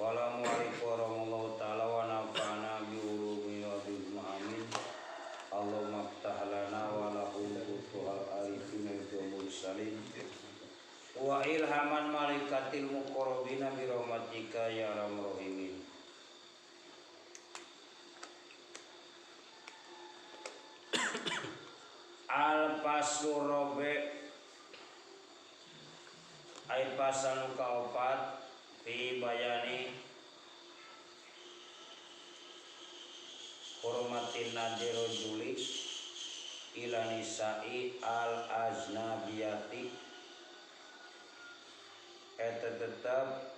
Assalamualaikum warahmatullahi ta'ala wa nafa'ana bi'ulumi wa amin. Allahumma ftah lana wa lahul futuhal arifin wa mursalin wa ilhaman malikatil muqarrabina bi rahmatika ya arhamar rahimin. Al-Faslu Rabi' ay pasal nu kaopat fi bayani hurmatin nadiro juli ila nisa'i al aznabiyati eta tetep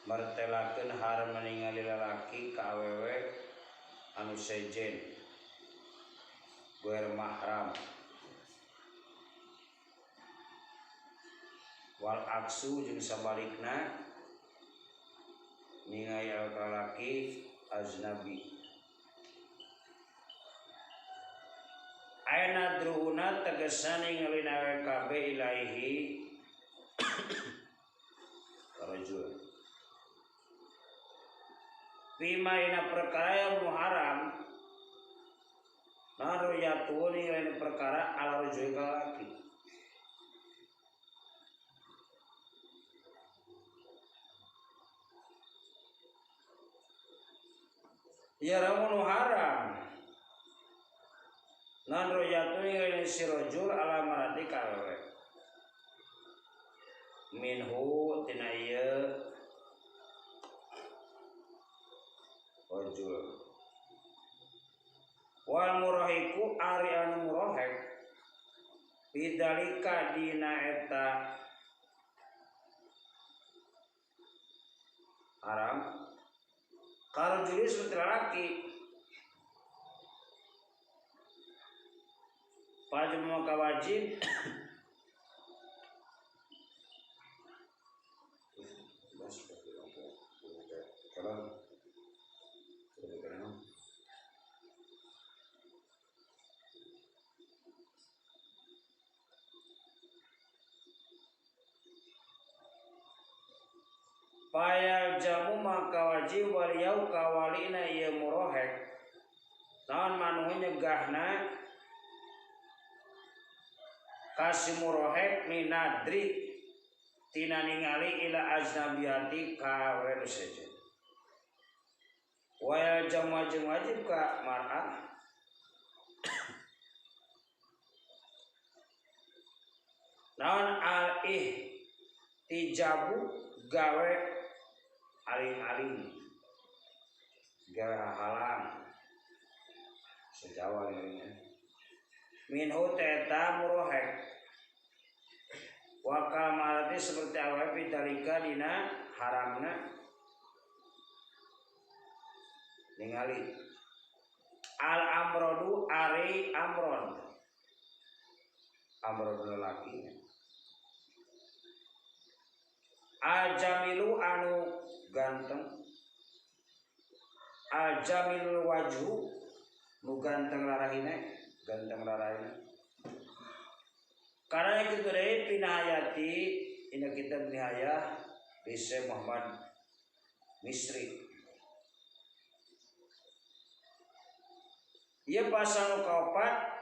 martelakeun haram ningali lalaki ka awewe anu sejen mahram wal aksu jeung sabalikna ningali lalaki aznabi. Aina druhuna tegesan ningali nawe kabeh ilaihi karajul bima ina perkara yang muharam naru yatun ina perkara ala rajul laki. Ya ramun haram nan royatun ing sirojul ala marati kawewe minhu tina ieu rojul wal murahiku ari anu murahek bidzalika dina eta haram kalau julis seperti laki pada muka wajib payal jamu maka wajib waliyau kawalina ieu murohek naon manuh nyegahna kasih murohek minadri tina ningali ila aznabiyati ka weru sejen wayal jamu wajib ka mar'ah naon al tijabu gawe aling-aling gawe halang sejawa ini minhu teta murohek wakal marati seperti awal pitalika dina haramna ningali al amrodu ari amron lelaki al jamilu anu ganteng al jamilul wajhu nu ganteng larahina karena itu dari pinahayati ina kita nihaya bisa Muhammad Misri ia pasal kaopat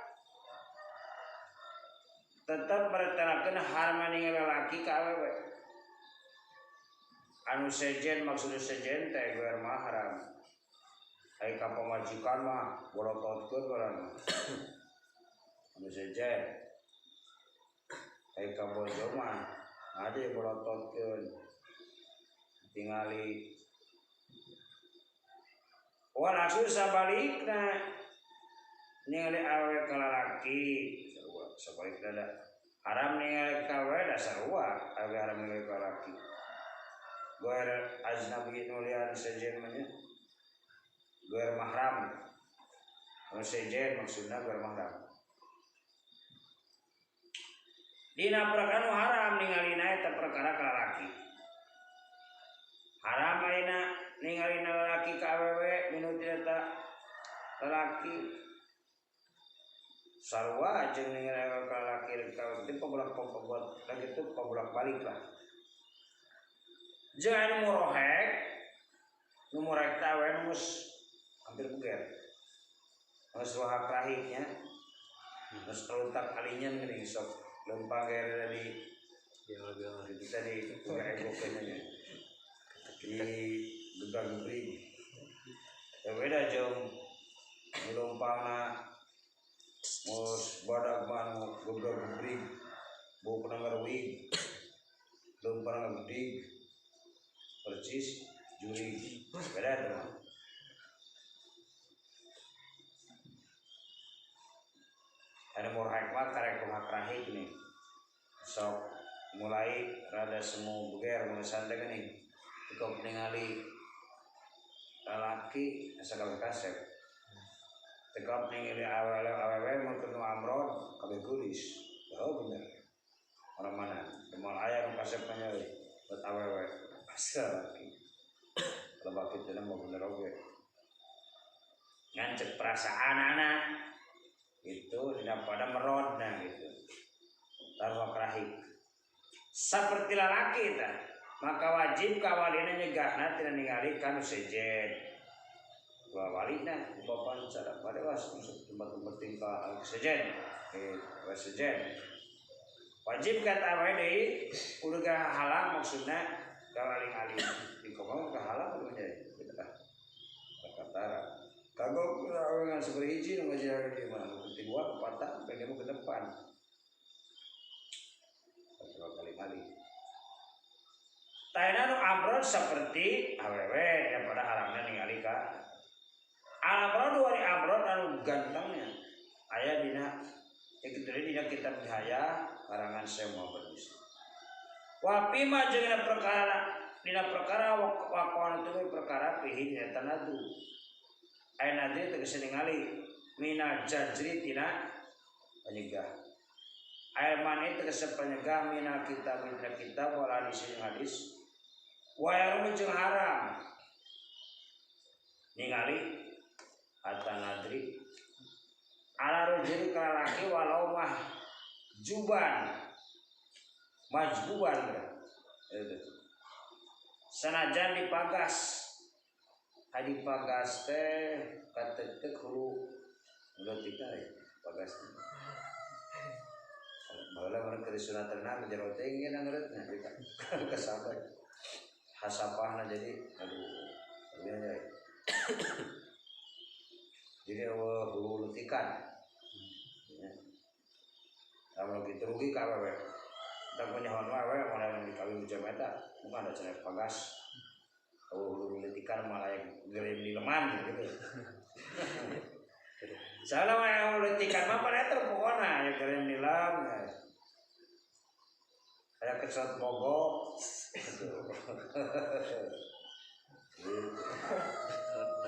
tetap meretelakeun harma ningali lalaki ka awewe anu sejen maksudnya sejen teh gue mahram ai ka pamajikan mah bolototkeun urang anu sejen ai ka bojo mah ade bolototkeun tingali wal asu sabalikna ningali awewe ka lalaki sabalikna da haram ningali ka awewe da sarua awewe haram ningali ka lalaki goer aznabi nulian sejen manya goer mahram anu sejen maksudna goer mahram dina perkara nu haram ningalina eta perkara ka lalaki haram ayeuna ningalina lalaki ka awewe minut eta lalaki sarua jeung ningali ka lalaki ka itu pabulak lagi itu pabulak balik lah Jangan murahek tawe mus hampir buger. Mus wahak rahiknya. Mus terletak kalinya gini sok lempang gara di kita di buka egokennya di gegang-gebring. Ya beda jom melumpang mus badak man gegang-gebring bau penanggar wing lempang gede percis juri beda teman. Ada murah mah karek rumah rahik nih sok mulai rada semu beger mulai santai nih cukup ningali lalaki asal kasep cukup ningali awewe mau ketemu amron kabeh gulis oh bener orang mana demal ayam kasep penyawi buat awewe asal laki lebak itu mau bener oke ngancek perasaan anak itu tidak pada merodna gitu taruh rahik seperti lalaki ta maka wajib kawalina nyegahna tina ningali kanu sejen walina bapak cara pada was masuk tempat-tempat tingkah sejen sejen wajib kata wae deui kudu halang maksudna kawaling-aling di komong ka halang kudu jadi kita kata kagok dengan seperti hiji nu ngajar di mana penting dua patah pengen ke depan kali-kali taina nu amron seperti awewe daripada halangna ningali ka amron wari amron anu gantengnya aya dina dina kitab Dihaya karangan Syekh Muhammad Musi wa pima jeung dina perkara waqan teu perkara pihi dina tanadu aya nadi tegas ningali mina jajri tina penyegah aya mane tegas penyegah mina kitab wala hadis wa yarum jeung haram ningali hatta nadri ala rujul kalaki walau mah juban majbuban sanajan dipagas adi pagas teh katetek hulu udah tika pagas baheula mun keur sunatna jero teh geus ngeureutna kita kasabar hasapahna jadi aduh ya jadi hulu letikan kalau gitu rugi ka awewe tak punya hon wae moal dikawin jam eta bukan ada cenah pagas hulu letikan malah gerim di leman gitu salah yang letikan mah pada terpokona ya gerim di lam kayak kesot mogok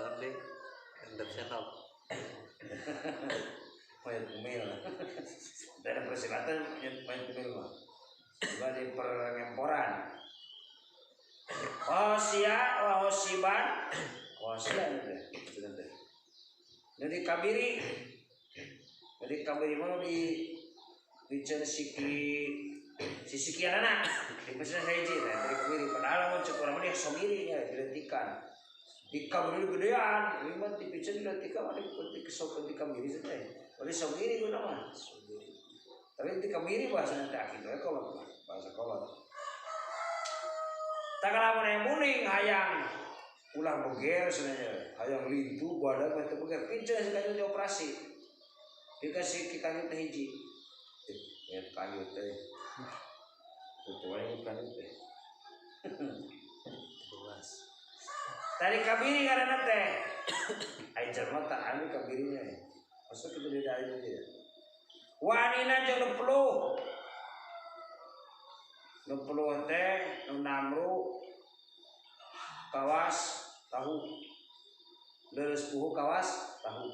nanti endap channel main kumil dari persilatan main kumil mah juga di pengemporan hosiban itu jadi kabiri mau di siki anak di pesan saya jadi kabiri padahal mau cek orang dia sobiri ya diletikan di kabiri gedean lima di pijen diletikan ada di kesok di kabiri saja oleh sobiri itu nama tapi di kabiri bahasa nanti akhirnya kalau bahasa kolot tak lama yang muning hayang ulah beger sebenarnya hayang lintu badan mata beger pijen sekali dioperasi dikasih kayu teh hiji ya kayu teh tujuannya kayu teh luas tadi kabiri karena teh ai jerman tak anu kabirinya masa kita beda itu dia wanina jeung 60 teh 60 kawas tahu leres puhu kawas tahu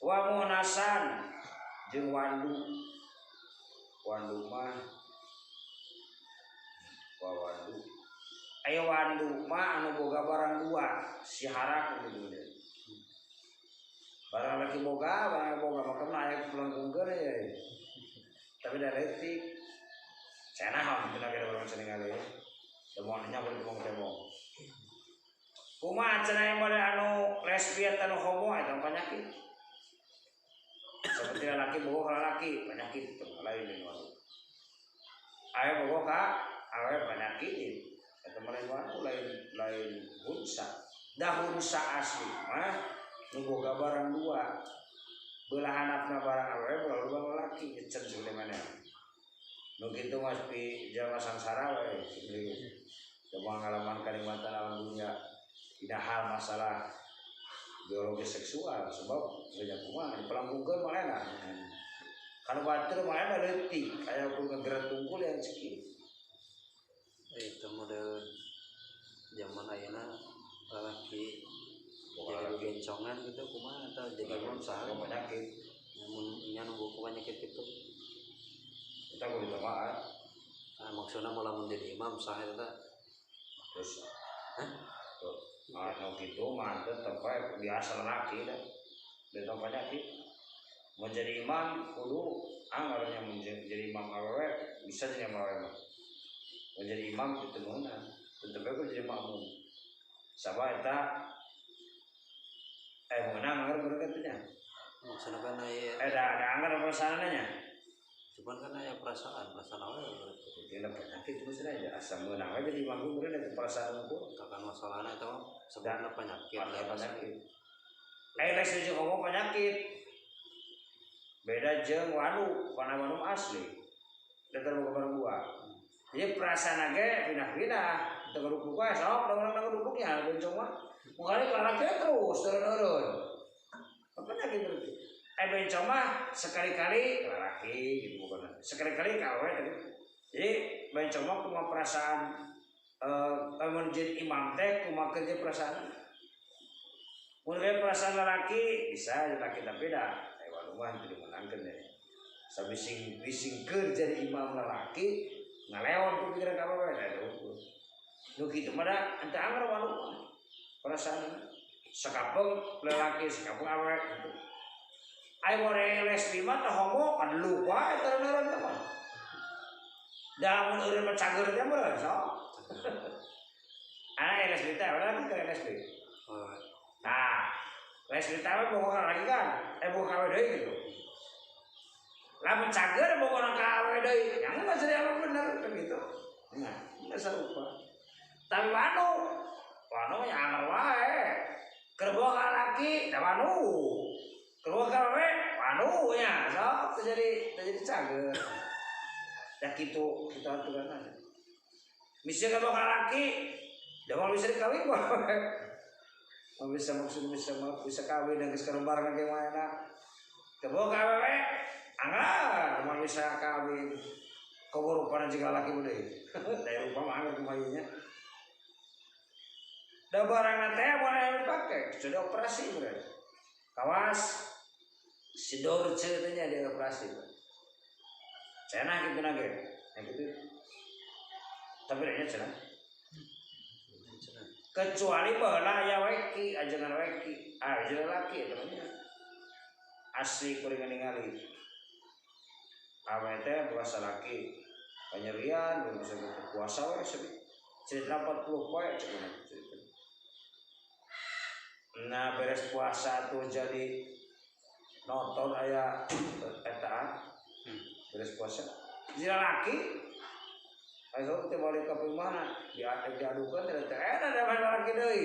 wa munasan jeung wandu mah wandu aya wandu mah anu boga barang dua si harak gitu deh barang lagi boga maka aya pulang kungkeun ya tapi da letik cenah hon kita kira orang seneng kali demonnya boleh demong kumaha cenah yang boleh anu lesbian anu homo eta penyakit seperti laki bohong laki penyakit itu lain ini ayo bohong kak awe penyakit eta lain lain hunsa dah hunsa asli mah nu boga barang dua belah anakna barang awe belah barang laki ecen segede mana nu kitu mas pi jalma sangsara we coba ngalaman kalimatan alam dunia tidak hal masalah biologi seksual sebab banyak kumaha dipelambungkeun malena kana batur malena leutik aya pun gerak tunggul yang cekil itu model zaman ayeuna lalaki jadi gencongan gitu kumaha atau jadi imam saha penyakit nya nunggu penyakit itu kita kudu tamaan maksudnya malah menjadi imam saha eta terus anu kitu mah tetep bae biasa laki dah dan penyakit menjadi imam kudu anggarnya menjadi imam awewe bisa jadi imam awewe menjadi imam itu mana tetep bae jadi makmum sabab eta menang anggar berkatnya maksudnya kan aya ada anggar perasaannya cuman kan aya perasaan awewe jadi penyakit terus aja asal menang aja jadi imam bener ada perasaan ku kakak masalahnya itu sebenarnya penyakit les jeung ngomong penyakit beda jeung wanu kana wanu asli datar boga buah jadi perasaan ge pindah-pindah teu rukuk wae sok da urang rukuknya bencong mah mungkin laki terus turun-turun penyakit berarti bencong mah sekali-kali laki gitu bukan sekali-kali kawe jadi bencong mah kumaha perasaan menjadi imam teh kumaha kerja perasaan mulai perasaan laki bisa laki tapi dah waluman itu dimenangkan deh sabising kerja jadi imam laki ngaleon pikiran apa wae dah nu kitu mah da ente anggar waluman perasaan sakapeng lelaki sakapeng awet gitu ai more lesbi mah teh homo kan lupa eta neureun teh mah da mun eureun mah cager teh meureun sok lesbi teh urang ke lesbi nah lesbi teh boga lagi kan boga kawe deui gitu lamun cager boga kawe deui yang mah jadi apa bener kan gitu nah geus sarupa tapi wanu nya anggar wae keur boga laki da wanu keur boga kawe wanu nya sok jadi cager da kitu kita aturan aja misi keur boga laki da mau bisa dikawin bae mau bisa kawin dan sekarang barang ge mana keur boga kawe anggar mau bisa kawin kau rupana jika laki bude dari rupa mah anggar kumayunya da barang teh boleh dipakai sudah operasi bener kawas si dorce teh nya dia operasi cenah kitu nage gitu tapi nya cenah kecuali baheula aya weki ajengan weki ajengan laki eta nya asli kuring ningali awe teh puasa laki penyerian bisa puasa we cerita 40 poe cenah cerita nah beres puasa tuh jadi nonton aya eta beres puasa jadi laki ayo teh balik ka mana diadukeun teh ada laki deui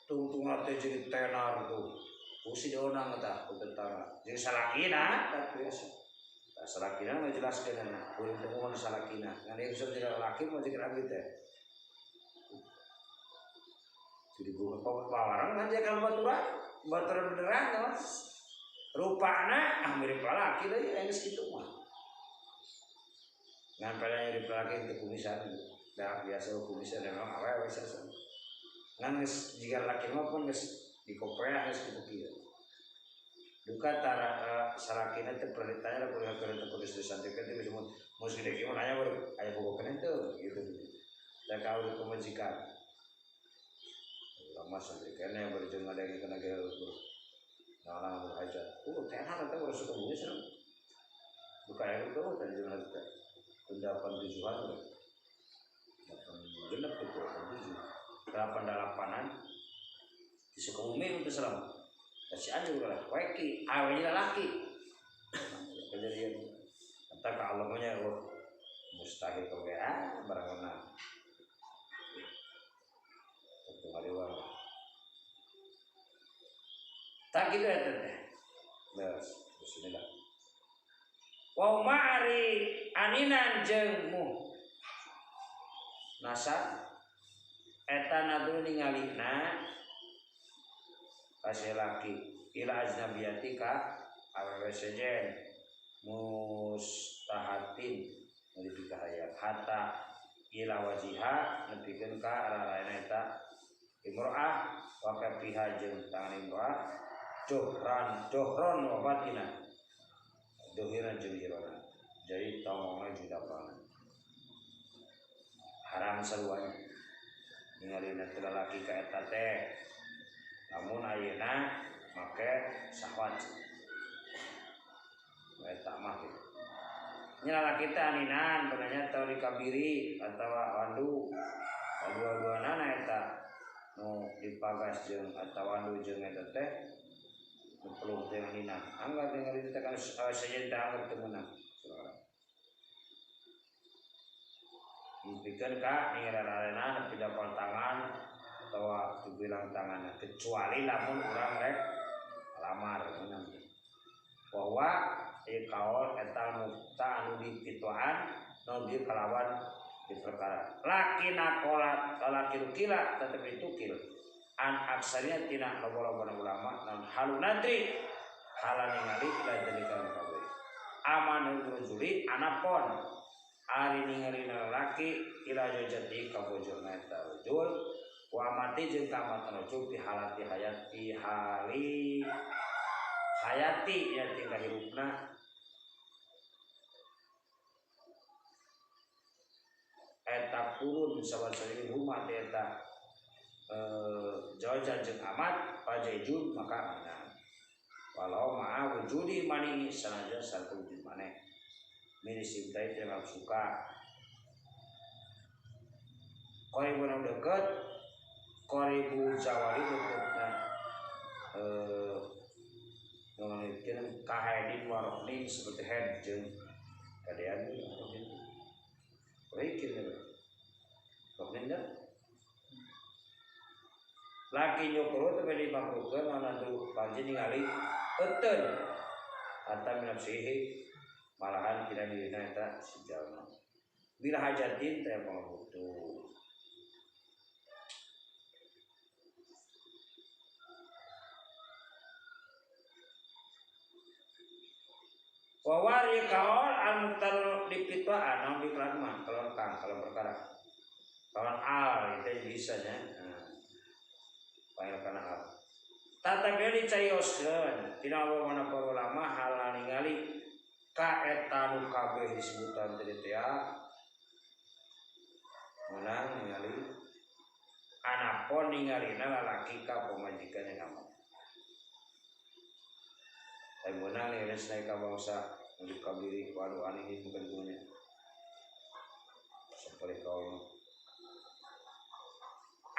tungtung teh jadi tenar tuh usi deunang eta ku tentara jeung salakina tak biasa salakina mah jelaskeun urang teh mun salakina ngan ieu bisa jadi laki mah jadi laki teh jadi bukan pawarang kan dia kalau baturan beneran mas rupana mirip laki deui geus kitu mah ngan pada mirip laki teu kumisan da biasa kumisan memang awewe sasa ngan geus jiga laki mah pun geus dikopeah geus kitu kieu duka tara salakina teh peritanya kuliah keur teu kudu santikan teh mun segede kieu nanya aya bogokeun teu gitu da kaul ku majikan lama sampai kene berjeng ada yang kena gel nah berhajat tenar teh urang suka bumi serem bukan itu tadi jeung harta 87-an udah. 8 genep itu 87. 88-an di Sukabumi untuk selam. Kasih aja udah weki, awalnya laki. Kejadian kata ke Allahnya mustahil kau barang menang. Satu hari wang. Tak gitu ya teh. Bismillah. Wa ma'ari aninan jeung nasa eta nadu ningalina kasih laki ila ajnabiyati ka awewe sejen mustahatin nepi ka hayat hatta ila wajiha nepikeun ka araraina eta imro'ah wa kafiha jeung tangan imro'ah dohron wa batina dohiran jeung hirona jadi tongongna jeung dapangan haram saruanya ningalina teu lalaki ka eta teh namun ayeuna make syahwat eta mah gitu nya lalaki teh aninan benernya teu dikabiri atawa wandu dua-duana eta nu dipagas jeung atawa wandu jeung eta teh nu pelung teh aninan anggar ningali teh kan sajen teh anggar teu meunang dipikeun ka ningararena nepi dapal tangan atawa dibilang tanganna kecuali lamun urang rek lamar meunang bahwa kaol eta mukta anu dipituan nu di kalawan di perkara laki nakolat laki rukila tetep ditukil an aksarnya tina loba-loba ulama non halu nadri halan ningali ila dalikan kabeh amanul rujuli anapon ari ningali lalaki ila jajati ka bojona eta rujul wa amati jeung ka amat rujul fi halati hayati ya tinggal hirupna eta kurun sabasari rumah eta jajan jeung amat pajejun maka ana walau ma'a wujudi mani sanajan sarta wujud maneh minisim teh dengan suka koribu yang deket koribu jawali deketnya mengenai kahedin waroknin seperti head jeng kadean waroknin reikin waroknin dah laki nyokro tapi dimakruhkan mana tuh panji ningali eten atau minapsihi malahan tidak dina eta sijalma bila hajatin teh butuh wawari kaol al-muqtar dipitwaan nang diklan mah kalau kang kalau perkara kawan al itu bisanya panggil kana al tata beli cayoskeun tina mana para ulama halal ningali ka eta nu kabeh disebutan tadi teh menang ningali anapun ningalina lalaki ka pamajikan yang amat ay menang ni res naik ka bangsa untuk kabiri waduh aneh bukan dunia seperti kaum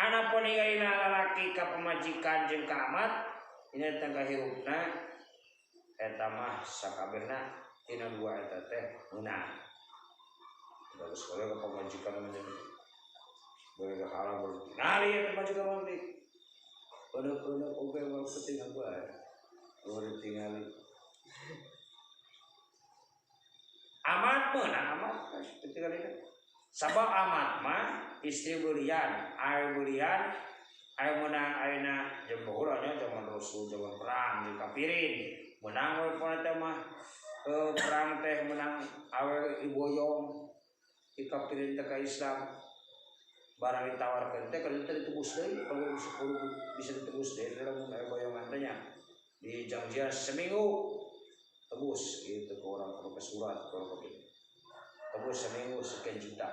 anapun ningalina lalaki ka pamajikan jeung ka amat ini tengah hirupna eta mah sakabehna tina dua eta teh meunang. Bagus sekali ke pemajikan menjadi boleh kalah boleh. Nari eta pemajikan mandi. Pada oke mau penting apa ya? Boleh tinggal. Amat meunang amat ketika ini. Sabab amat mah istri belian, air belian, air menang ayeuna jeung baheula zaman Rasul zaman perang di kafirin. Menang we pona mah perang teh menang awe iboyong dikafirin teh ka Islam barang ditawarkeun teh kada teh ditebus deui kalau bisa ditebus deui dalam boyongan teh nya di janjian seminggu tebus gitu ke orang ke surat kalau begitu tebus seminggu sekian juta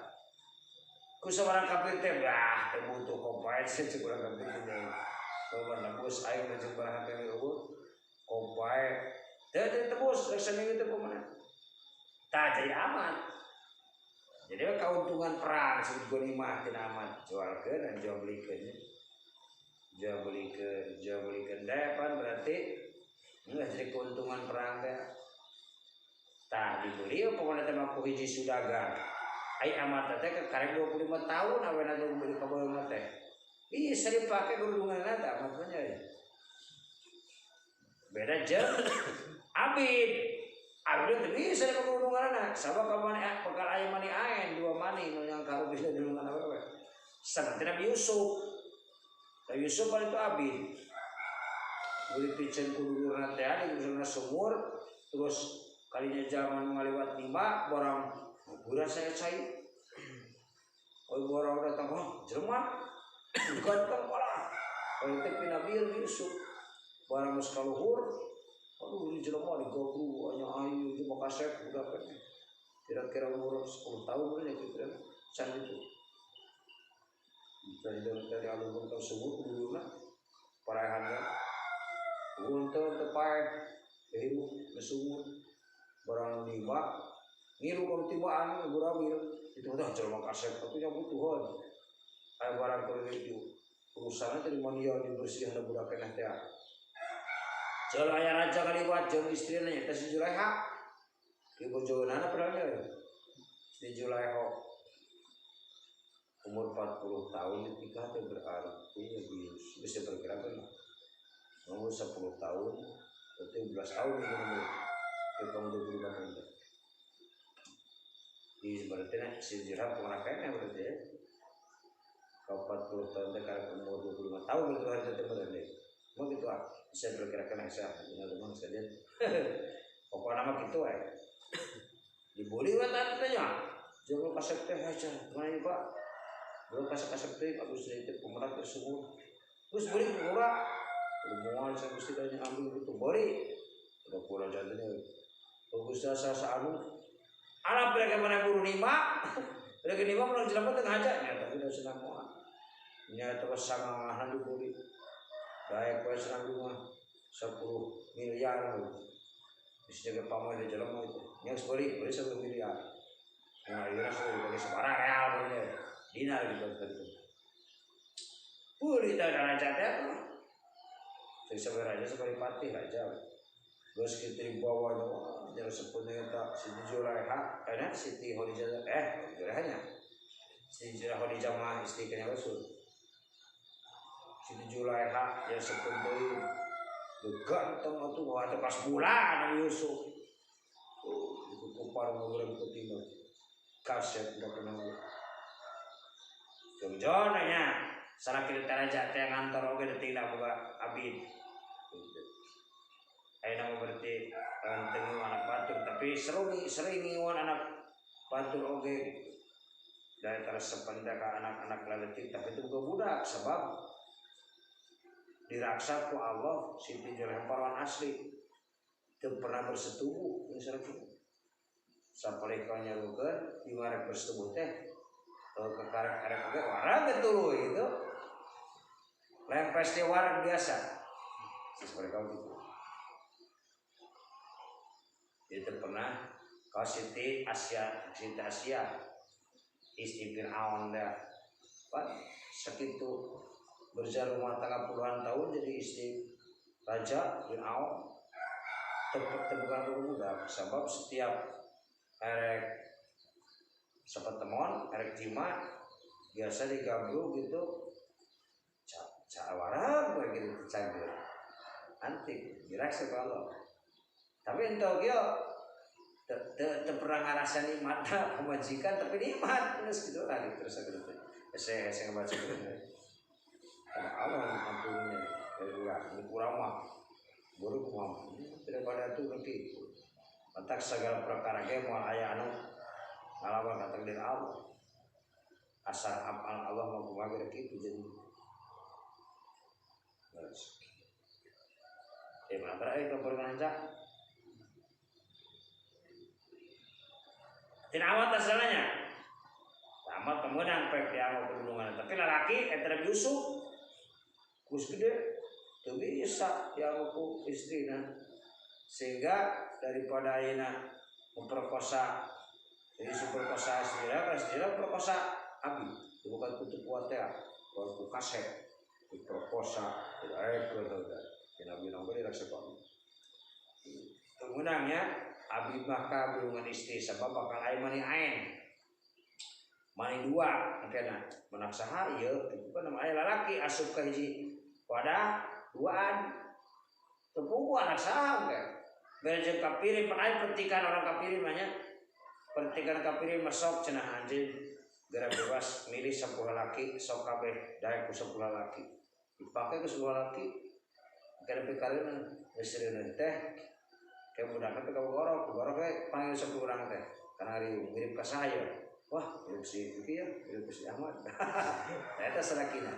ku sabarang kafir teh teh butuh kompae sih kurang kafir teh kalau nembus aing jeung barang teh kompae teh tebus seminggu teh kumaha tah jadi aman Jadi keuntungan perang sebut gonimah tina amat jualkeun dan jual belikeun. Jual belikeun depan berarti enggak jadi keuntungan perang teh. Tah dibeli pokoknya teh mah ku hiji sudagang. Ai amat teh karek 25 tahun awena teh beli ka baeung teh. Bisa dipake gulunganna teh amat mah nya. Beda jeung abid. Abid teh bisa dipake gulunganna. Sabab ka mana bakal aya mani aen dua mani nu yang karo bisa gulungan apa. Seperti Nabi Yusuf. Nabi Yusuf itu abid. Beli picen kudurna teh di usahana sumur terus kalinya zaman ngaliwat timba borang budak saya cai. Oh borang datang jerman ganteng pala. Kalau teh Nabi Yusuf barang geus kaluhur aduh di jelema digogru anya ayu di makasep budak teh. Kira-kira umur 10 tahun nya kira can itu. Dari alun ke sumur kudurna parahannya untuk tepat hirup ke sumur barang lima ngiru kalau tibaan guramil itu udah jelema kasep tapi yang butuhan aya barang kalau itu urusanna teh mania dibersihna budak keneh teh jal aya raja kaliwat jeung istrina nya teh si Zulaiha di bojogeunana padahal si Zulaiha umur 40 tahun nikah teh berarti bisa perkirakan umur 10 tahun berarti 11 tahun umur tahun 25 tahun di berarti si Zulaiha ponakannya berarti ya kalau 40 tahun teh karek umur 25 tahun itu hari teh berarti mau gitu bisa perkirakan saya benar teman sekalian pokoknya mah gitu dibuli wa tanya jangan kasep teh aja mana Pak belum kasep teh bagus itu pemerat tersebut terus beli murah mual saya mesti tanya ambil itu beri udah pulang jadinya bagus dasar anu anak mereka mana buru nima mereka nima pulang jelema tengah aja nyata udah senang mual nyata sangat mahal dibeli baik baik senang rumah 10 miliar bisa jaga pamor di jelema itu yang beli 10 miliar nah ini sudah beli sebarang real bener dinar gitu gitu. Puri tak ada raja teh. Sebenarnya sebagai patih raja. Bos kita di bawah jangan sepenuhnya tak Siti Zulaiha, karena Siti Khadijah Zulaiha Siti Khadijah mah istrinya Rasul. Siti Zulaiha yang sepenuhnya ganteng itu waktu pas bulan Yusuf. Itu kupar mengulang ke timur. Kaset tidak pernah Jongjonanya salah kita raja teh ngantor oge tidak boga abid. Ayo nama berarti tengu anak batur tapi sering ngiwan anak batur oge dari terus sependek anak-anak leletik tapi itu boga budak sebab diraksa ku Allah Siti Zulaiha parawan asli teu pernah bersetubuh misalnya sapalika nyarukeun di marek bersetubuh teh ke karek oge warang getul itu lempes di warang biasa seperti kau gitu itu pernah kau Siti Asia istri Fir'aun dah Pak segitu berjalan rumah tangga puluhan tahun jadi istri raja Fir'aun bukan budak sebab setiap erek sepertemuan erek jima biasa digabru gitu cawarang begitu cager antik dirasa kalau tapi untuk yo pernah ngarasain nikmat pemajikan tapi nikmat terus gitu lagi terus saya ngebaca gitu ada Allah ampunnya dari ulang ini kurang mah buruk mah daripada itu begitu mantak segala perkara ge moal aya anu ngalawan takdir Allah asal apal Allah mau kumaha kitu jadi mana itu berkanca tidak amat asalnya amat kemudian pek dianggap perlindungan tapi lelaki antara Yusuf kus gede tuh bisa dianggap istrinya sehingga daripada ayeuna memperkosa Jadi superkosa Sila perkosa abi bukan kutu kuat ya kalau ku kaset perkosa tidak bina-bina boleh rasa kok kemenangnya abi maka belungan istri sebab bakal aing mani dua makanya menaksaha ieu itu kan nama lalaki asup ka hiji wadah duaan tepuku anak saha kan berejeung kapirin pan aing pertikan orang kapirin banyak pertikan kapirin masuk cenah anjeun gara bebas milih 10 laki sok kabeh daek ku 10 laki dipake ke 10 laki kana pikareunan geus seureun teh ke budak teh ka gorok teh panggil 10 urang teh kana hari mirip ka saya wah mirip si kieu mirip si Ahmad eta sarakina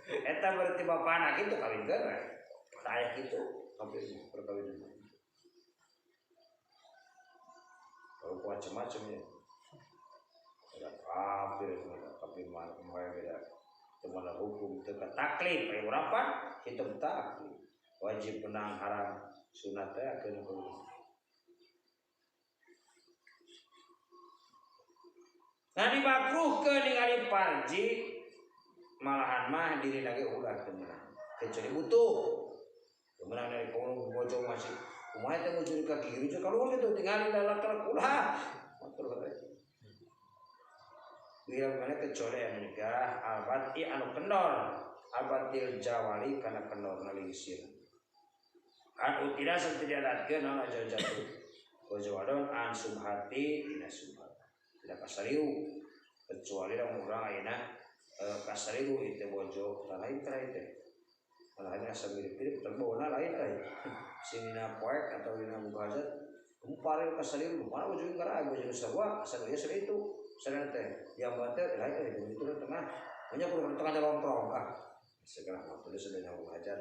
eta berarti bapana kitu kawinkeun aya kitu perkawinan kalau macam-macam ya ada kafir tapi mana beda teman hukum itu taklif ayo berapa kita taklif wajib menang haram sunat ya akan nah dimakruh ke ningali parji malahan mah diri lagi ulah teman kecuali butuh teman dari kono bojong masih kumaha teh mujur ka kiri jeung kaluhur kitu tinggal lalak ulah dia mana kecuali yang nikah albati anu kendor albatil jawali kana kendor nalisir anu tidak setiadakeun anu jatuh bojowadon an subhati ina subhat tidak kasariu kecuali lamun urang ayeuna kasariu itu bojo lain teh lain asa mirip-mirip terbona lain sinina poek atau dina mubazat kumpare kasariu mana bojo ngara bojo sarua asal ieu itu sana teh yang bantet lain itu tengah banyak kurang tengah lontrong segala waktu itu sudah nyawa ajar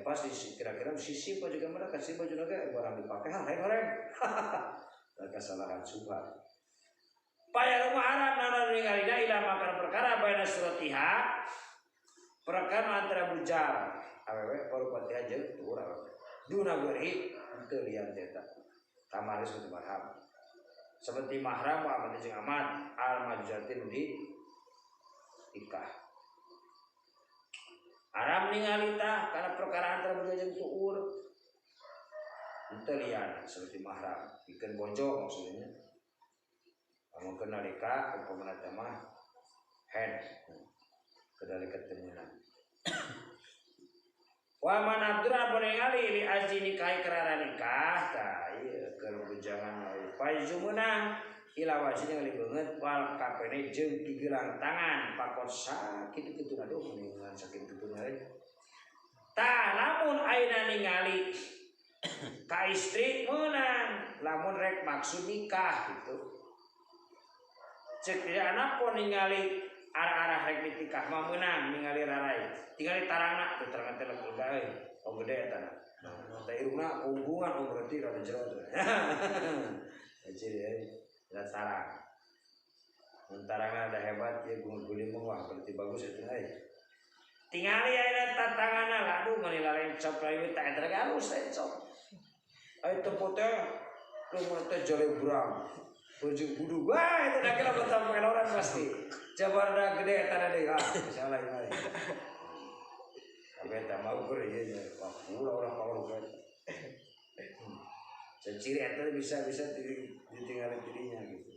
pas kira-kira sisi baju gambar kasih baju naga barang dipakai lain orang kesalahan subhat paya rumah Arab nana ningali ila makan perkara bayna suratiha perkara antara bujal awewe baru patiha jeung tur duna beri teu lian eta tamaris itu mahram seperti mahram wa amat jeung amat al majzatin di nikah haram ningali tah kana perkara antara bujal jeung tuur teu lian seperti mahram pikeun bojo maksudnya kamu kenal nikah umpamana teh mah hen kedali ketemuan wa man abdura ningali li aji nikah karana nikah tah ieu keur bujangan pajumuna ila wajina li beungeut wal kapene jeung pigelang tangan pakot sakit kitu aduh ngan sakit kitu we tah lamun ayeuna ningali ka istri meunang lamun rek maksud nikah gitu cek dia anak pun ningali arah-arah rek nikah mah meunang ningali rarai tinggali tarangna teu tarangna teh lega euy oh gede eta teh irungna hubungan berarti kada jero teh jadi ya sarang tarangna ada hebat ya guli mewah berarti bagus itu euy tingali ayeuna tatangana laduh meuni lalencop lain teh eta ge alus lencop aya tempo teh kumaha teh jalebrang bujung budu wah itu dah kira betul orang pasti jabar dah gede tanah deh salah ini tapi tak mau kerja pula orang kau kan ciri itu bisa ditinggalin dirinya gitu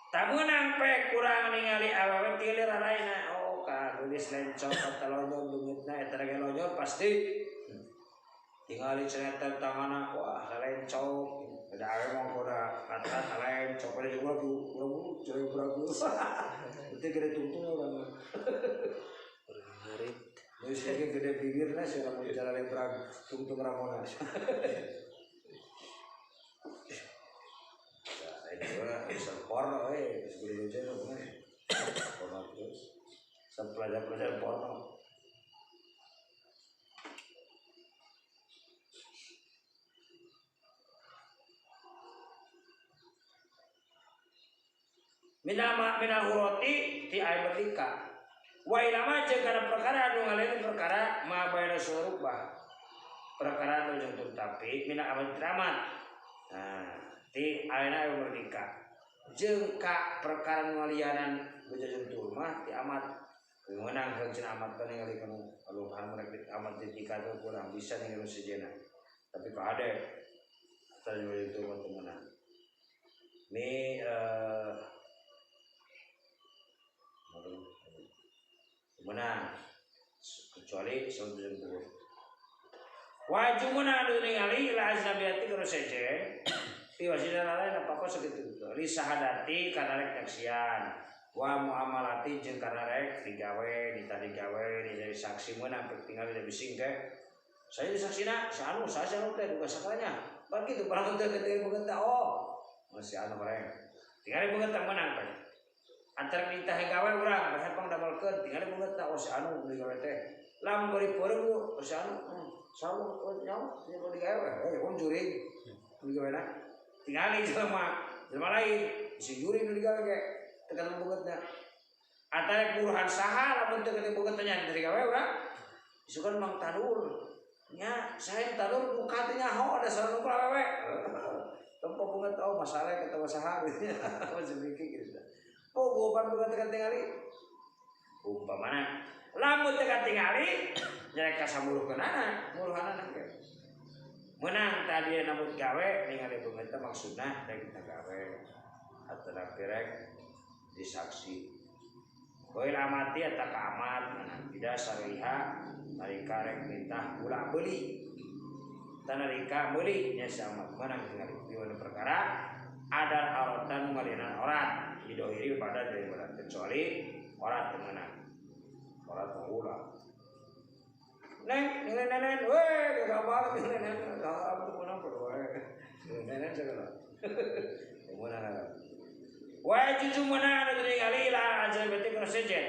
tamu nampe kurang ningali awewe tilir lainnya oh kak tulis lencok atau lonjol dumitnya eta ge lonjol pasti tinggali cerita tanganna wah lencok ada awe mong koda kata lencok pada juga buru cewek beragu itu gede tungtung orang Harit terus lagi gede bibirnya sih orang mau jalan beragu tungtung ramona ini gua bisa porno sebelum itu porno terus pelajar porno minal huroti ti ay berlika wa ilama jeung kana perkara anu ngaleun perkara ma bayna surubah perkara anu jeung tapi mina amat ramat ti ayeuna umur nikah jeung ka perkara ngalianan bejajan tur mah ti amat menang jeung amat teh ningali kanu aluhan mereka amat nikah teh kurang bisa ningali sejenna tapi kok ada tadi itu menang ini menang kecuali sebelum wajib menang ningali ila ajnabiyati karo sejen ti wasina lain apa-apa sakitu li sahadati kana rek nyaksian wa muamalati jeung kana rek digawe ditadigawe jadi saksi menang tinggal di bising teh saya disaksina si anu saya teh duga sakalanya bagi itu barang teh ketika beungeut oh masih anu bareng tinggal beungeut menang teh antar minta gawe urang bae pang damelkeun tinggal beungeut oh si anu digawe teh lamun bari peureum si anu sawo nyawa nya digawe om juri digawe na tinggal jelema lain si juri nu digawe ge tekan beungeutna antara buruhan saha lamun teu keteu beungeut nya digawe urang isukan mang tadur nya saya tadur buka teh nyaho ada sareng awewe tempo beungeut oh masalah kita saha masih mikir gitu pogoban beungeut teh tingali umpamana lamun teh tingali nyarek kasamulukeunana muluhanana ge menang tadi namun gawe ningali beungeut teh maksudna rek kita gawe atuh pirek disaksi poin amati eta ka amat tidak sariha narika rek minta ulah beli tanarika beli nya sama menang ningali di perkara ada arotan ngalinan orat didohiri pada dari orat kecuali orat menang orat ulah neng nenen we gambar nenen haram tu menang we nenen segala menang wajib menang dari ningali lah ajnabiyati kana sejen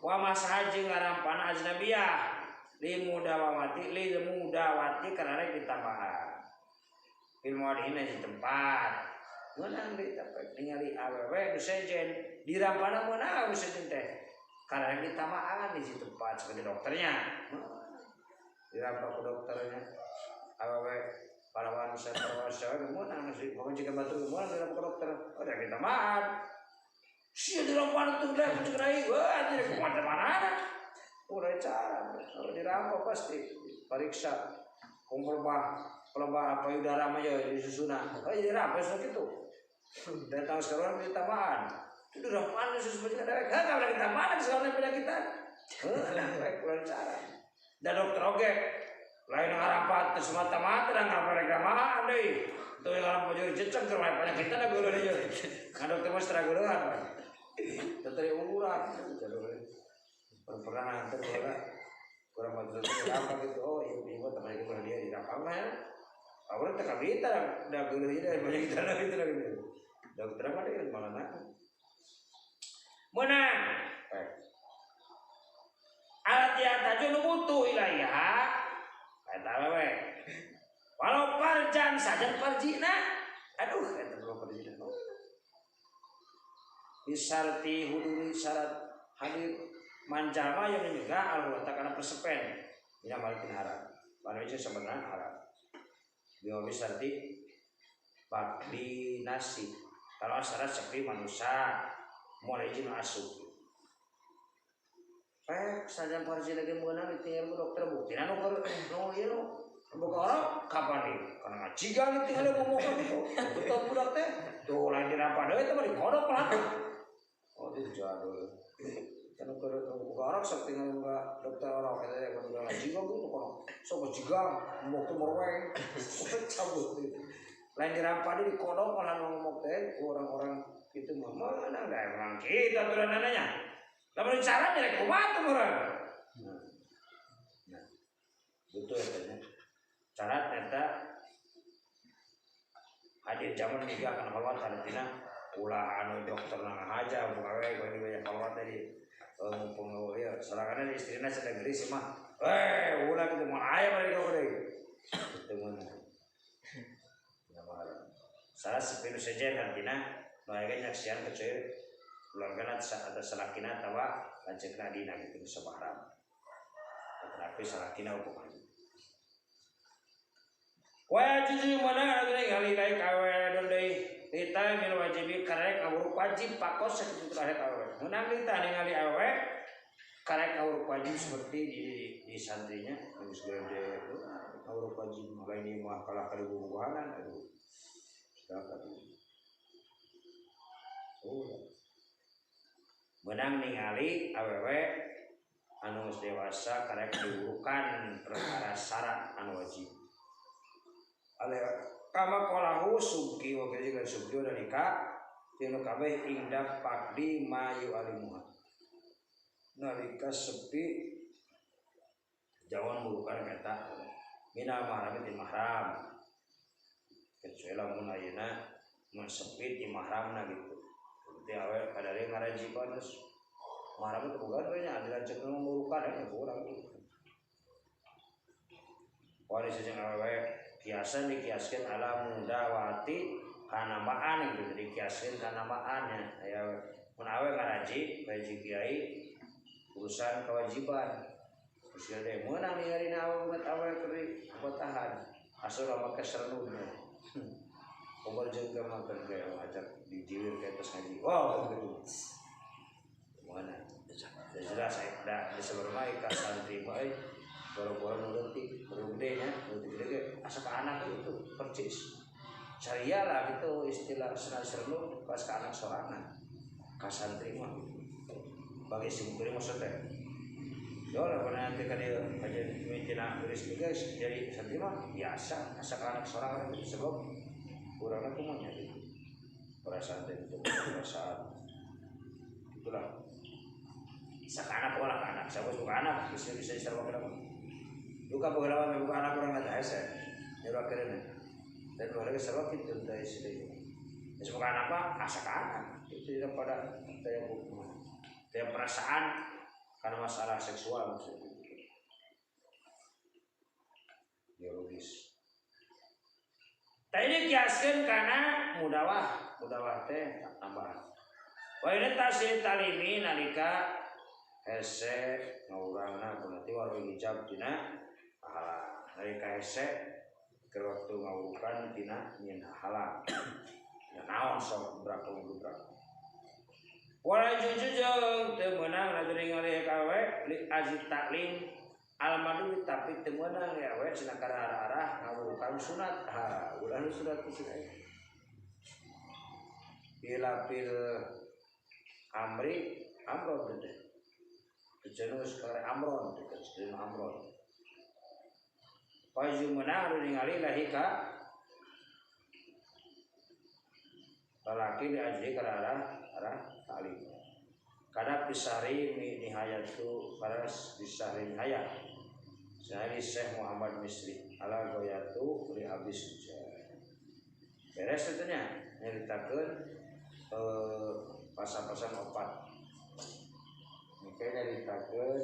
wa masaha jeung ngarampana ajnabiyah limudawati karena rek ditambahan ilmu adina di tempat menang di tempat ningali awewe nu sejen dirampana meunang nu sejen teh karena rek ditambahan di tempat seperti dokternya dirampak ke dokternya awewe pahlawan saya meunang sih pokoknya jika batu meunang dirampak ke dokter udah ditambahan sia dirampak tuh dah cerai wah jadi kemana-mana udah cara kalau dirampok pasti periksa pelebah payudara mah ya disusunan oh jadi rampok gitu datang sekarang di tambahan itu udah panas sebenarnya ada enggak lagi tambahan sekarang penyakitan baik udah cara dan dokter oke lain ngarapat semata-mata dan ngapa reklamahan deui tuh yang ngarapat jadi ceceng ke penyakitan ada geuleun aja kan dokter mah setara geuleun tetep umuran pernah nanti kurang majelis apa gitu oh ibu teman ibu dia di lapangan ya awalnya tak kabita dah guru dia banyak kita dah gitu lagi dokter apa dia malah nak menang alat yang tadi nu butuh ilayah kata we walau parjan saja parjina aduh kata dua parjina disarti huduri syarat hadir manjama yang juga al karena persepen yang balik haram pada itu sebenarnya haram dia bisa arti bakdi nasi kalau syarat seperti manusia mulai jin asup saja parji lagi mengenal itu yang dokter bukti nanu kalau ieu buka orang kapan nih karena ciga nih tinggal ngomong itu betul budak teh tuh lain dirapa deui teh mah dikodok lah oh itu jadul kan buka orang sok tinggal buka dokter orang katanya kalau nggak jiga gitu kono sok jiga mau ke morweng cabut lain dirampa di kodok malah ngomong teh orang-orang itu mah mana nggak emang kita tuh nanya lalu cara direk kumat tuh orang nah betul katanya cara ternyata hadir zaman juga akan khawat artinya ulah anu dokter nang aja buka we gini banyak khawat tadi mumpung ya serangannya istrinya sedang geris mah ulah kita mau ayam lagi kau deh itu mana salah sepinu saja artinya mereka nyaksian kecil keluarga ada salakina tawa lancet nadina gitu sebarang tetapi salakina hukuman Wajib mana ada kali kai kawe doi kita mil wajibi karek awur wajib pakos sekitu karek awe menang kita ningali awe karek awur wajib seperti di santrinya harus gede itu awur wajib mulai ini mah kalah kali bubuhanan aduh sudah menang ningali awewe anu dewasa karek diurukan perkara syarat anu wajib ale kama qalahu subki wa kaya subki dalika tinu kabeh indah pakdi mayu alimuha nalika sepi jawan bukan kata minal mahram di mahram kecuali lamun ayeuna mun sepi di mahramna gitu teh awe kadare ngaraji terus mahram itu bukan we nya dilanjut ngomongkan ya kurang wali sejeng awe kiasan dikiaskan ala mudawati kana baan gitu dikiaskan kana baannya ya mun awe ngaraji ngaji kiai urusan kewajiban terus gede meunang ningali awe buat awe keri tahan asal mah kesernunya umur jeung mah kerja ajak dijilir ke atas ngaji wow gitu mana jelas saya da disebutna ka santri bae boro-boro nuruti berundenya nuruti asa ka anak itu percis syariah lah gitu istilah sernu pas ka anak sorangan ka santri mah bagi simpul maksudnya yo lah pernah nanti ka dia aja mitina tulis guys jadi santri mah biasa asa ka anak sorangan itu sebab urangna kumaha gitu perasaan itu perasaan itulah sakana pola anak siapa suka anak bisa serba kenapa duka pengalaman membuka anak orang nggak tahu saya nyuruh akhirnya dan mereka serba itu dari sini semoga anak apa asak anak itu tidak pada daya perasaan karena masalah seksual maksudnya biologis. Tapi ini kiaskan karena mudawah teh tambahan. Wah ini tasir talimi nalika hese ngurangna berarti warung hijab tina halal. Nalika hese ke waktu ngawukan tina nyin halal. Ya naon sok berapa. Wala jujujung teu meunang rajin ningali kawe li aji taklim almadu tapi teu meunang ya we cenah ka arah-arah ngawurukan sunat. Ha, ulah sunat sunat. Bila amri amron teh. Kecenus kare amron teh kecenus amron. Paju meunang ningali lahika lalaki diaji ka arah taklim. Karena bisari nihayat itu paras bisari nihayat. Saya Syekh Muhammad Misri ala goyatu li habis ujar. Beres tentunya nyeritakeun pasal-pasal opat. Mika nyeritakeun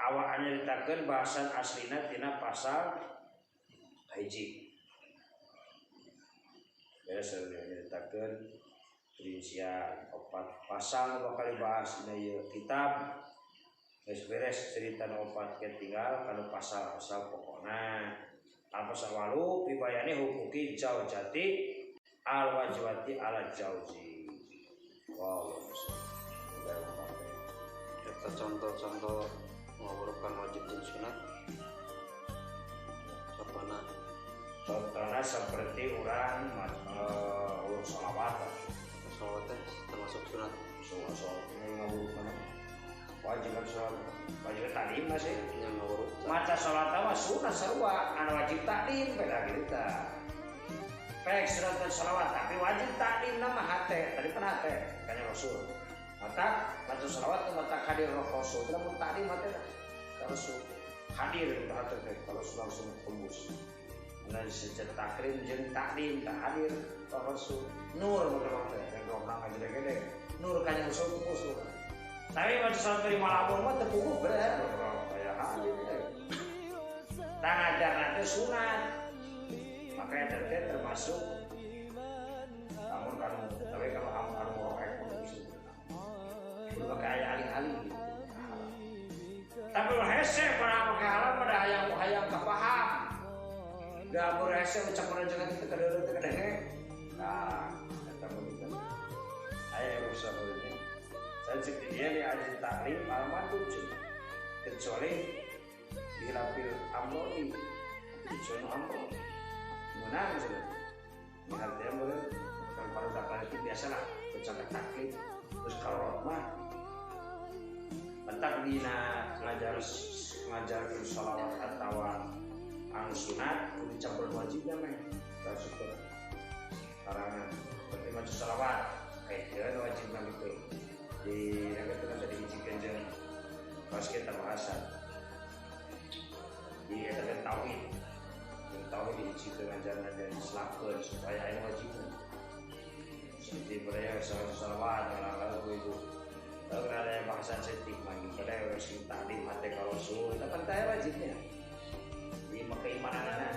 awak nyeritakeun bahasan aslina tina pasal hiji. Beres nyeritakeun rincian opat pasal bakal dibahas dina kitab. Beres cerita opat tinggal kalau pasal-pasal pokokna pasal walu pibayani hukuki jauh jati al wajibati ala jauzi. Wow, kita contoh-contoh mengurukan wajib dan sunat. Contohnya seperti orang urus sholawat. Sholawat termasuk sunat. Sholat ini ngawurukan wajib sholat, wajib taklim masih. Yang ngawuruk. Maca sholat mah sunat sarua, anu wajib taklim beda kita. Pek surat dan sholawat tapi wajib taklim nama hate, tadi kan hate kanya Rasul. Maka maca sholawat mata hadir roh Rasul, tidak mau taklim hate Rasul. Hadir hate kalau langsung tembus. Mulai sejak taklim jeung taklim tak hadir roh Rasul. Nur mudah-mudahan yang goblok aja gede. Nur kanya Rasul tembus. Tapi maca sholat dari malamun mah teu puguh bener. Kayak hadir. Tang ajarna teh sunat. Makanya teh termasuk namun tapi kalau kamu ngorek belum kayak alih-alih gitu. Tapi lo hese pernah pakai halam pada hayang kapaham rese ucapan jangan kita kadang-kadang nah kata begitu ayah rusak ini saya cek dia di aji taklim alamat tujuh kecuali di lapil amroi kecuali amroi menang sudah ini artinya boleh kalau pada dapat itu biasalah ucapan taklim terus kalau mah bentak dina ngajar sholawat atau anu sunat dicampur wajibnya meh syukur karangan seperti maca sholawat kayak dia wajib nang itu di yang itu kan tadi hiji jeung pas kita bahasan di eta kan tauhid hiji ngajarna dan selakeun supaya aya wajibna seperti budaya sholawat lalu itu kalau ada yang bahasa setik lagi pada harus taklim mate kalau suh itu kan wajibnya di keimanan anak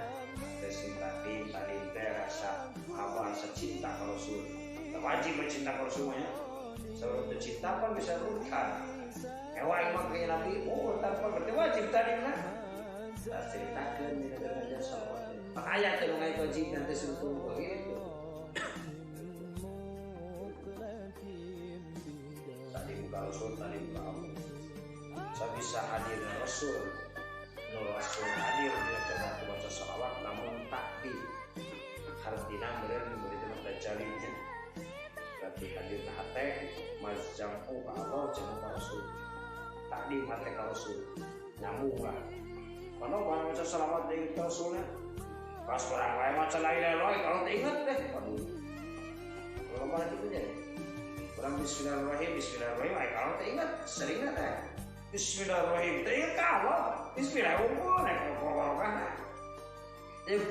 dari taklim teh rasa apa rasa cinta kalau suh wajib mencinta kalau semuanya sebelum cinta pun bisa rukan hewan makanya nabi tanpa berarti wajib tadi lah saya ceritakan di dalamnya soal ayat yang mengenai wajib nanti sentuh begitu Rasul tadi tahu saya bisa hadir Rasul hadir dia tidak baca salawat namun takdir artinya beri tempat jalinya berarti hadir ke hati mazjamu ke Allah jangan ke Rasul takdir mati ke Rasul nyambung lah kalau orang baca salawat dari Rasulnya pas orang lain baca lain kalau ingat deh kalau mana itu jadi orang Bismillahirrahmanirrahim kalau tak ingat sering ada Bismillahirrahmanirrahim tak ingat kalau Bismillahirrahmanirrahim kalau kan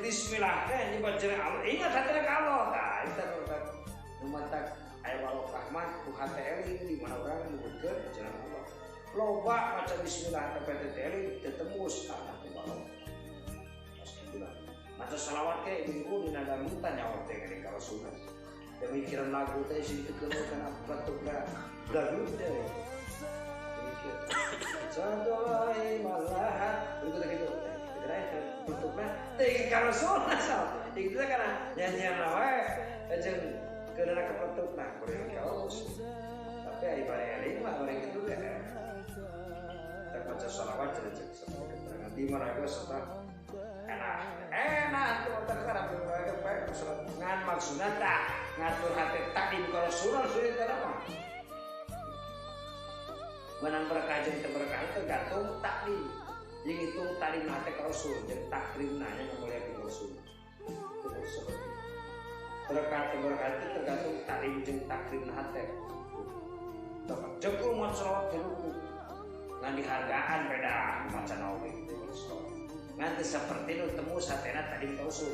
Bismillah kan dibaca Allah ingat hati kalau nah itu kan numatak ayat warahmah UHTL di mana orang menyebutkan jalan Allah loba baca Bismillah sampai TTL ketembus karena Allah Alhamdulillah baca salawat kayak minggu di nada minta nyawa teh kalau sunat pemikiran lagu teh sih dikeluarkan apa tuh gaduh deh mikir contohnya malah itu gitu kira-kira tutupnya teh kalau soalnya so itu karena nyanyian lawan aja karena kepetuk nah kurang kau tapi ibaratnya lima orang itu ya kita baca salawat cerita seperti di mana gue setelah enak tuh terkadang ngan maksudnya tak ngatur hati takdim kalau suruh itu apa menang berkah jadi berkah tergantung takdim yang itu takdim hati kalau suruh jadi takdim nanya mulai di rasul berkah itu tergantung takdim jadi takdim hati cukup mau sholat dulu ngan dihargaan beda macam nawi nanti seperti itu temu satena tadi tausul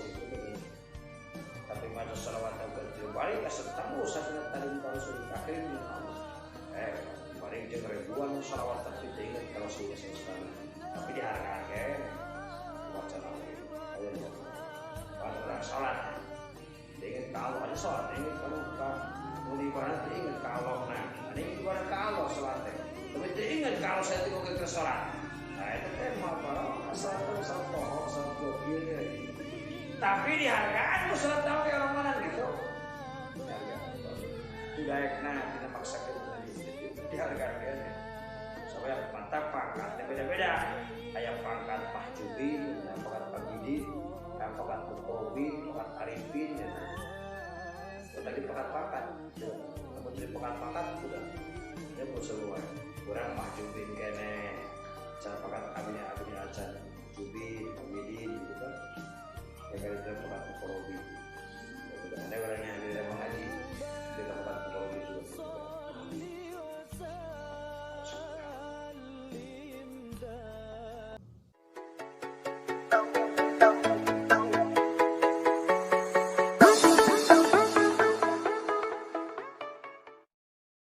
tapi masa salawat atau balik ketemu satena tadi tausul akhirnya balik jeung ribuan salawat tapi ingat kalau sudah selesai tapi dihargakan wacana ayo pada salat ingat kalau ada salat ingat kalau mau ibarat ingat kalau nah ini ibarat kalau salat tapi ingat kalau saya tidak ke salat nah itu tema apa asal pohon tapi dihargaan lu sudah tahu kayak orang mana gitu udah nah kita maksakan dihargaan supaya mantap pangkatnya beda-beda kayak pangkat mahjubin pangkat pagidi pangkat mukobin pangkat arifin tadi pangkat namun jadi pangkat udah ya buat semua kurang mahjubin kene cara pakai abdi acan jubi abidin gitu kan ya kalau itu pakai korobi ada orangnya ada mengaji